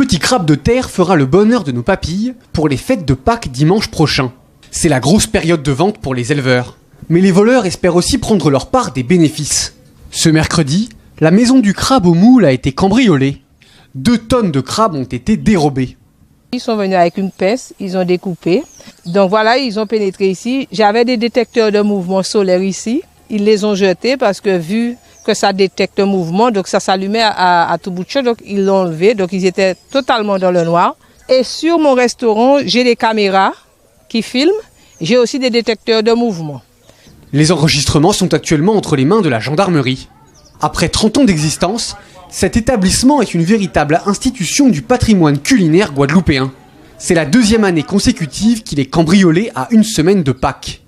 petit crabe de terre fera le bonheur de nos papilles pour les fêtes de Pâques dimanche prochain. C'est la grosse période de vente pour les éleveurs. Mais les voleurs espèrent aussi prendre leur part des bénéfices. Ce mercredi, la maison du crabe au moule a été cambriolée. 2 tonnes de crabes ont été dérobés. Ils sont venus avec une pince, ils ont découpé. Donc voilà, ils ont pénétré ici. J'avais des détecteurs de mouvement solaire ici. Ils les ont jetés parce que vu que ça détecte un mouvement, donc ça s'allumait à tout bout de champ, donc ils l'ont enlevé. Donc ils étaient totalement dans le noir. Et sur mon restaurant, j'ai des caméras qui filment. J'ai aussi des détecteurs de mouvement. Les enregistrements sont actuellement entre les mains de la gendarmerie. Après 30 ans d'existence, cet établissement est une véritable institution du patrimoine culinaire guadeloupéen. C'est la 2e année consécutive qu'il est cambriolé à une semaine de Pâques.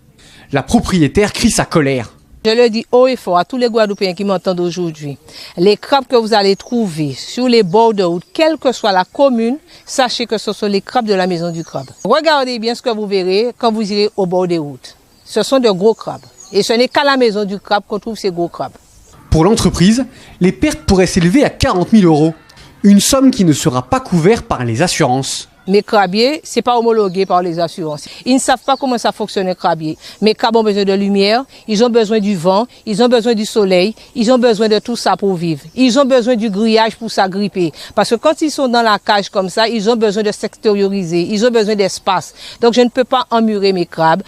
La propriétaire crie sa colère. Je le dis haut et fort à tous les Guadeloupéens qui m'entendent aujourd'hui. Les crabes que vous allez trouver sur les bords de route, quelle que soit la commune, sachez que ce sont les crabes de la maison du crabe. Regardez bien ce que vous verrez quand vous irez au bord des routes. Ce sont de gros crabes. Et ce n'est qu'à la maison du crabe qu'on trouve ces gros crabes. Pour l'entreprise, les pertes pourraient s'élever à 40 000 €. Une somme qui ne sera pas couverte par les assurances. Mes crabiers, ce n'est pas homologué par les assurances. Ils ne savent pas comment ça fonctionne les crabiers. Mes crabes ont besoin de lumière, ils ont besoin du vent, ils ont besoin du soleil, ils ont besoin de tout ça pour vivre. Ils ont besoin du grillage pour s'agripper. Parce que quand ils sont dans la cage comme ça, ils ont besoin de s'extérioriser, ils ont besoin d'espace. Donc je ne peux pas emmurer mes crabes.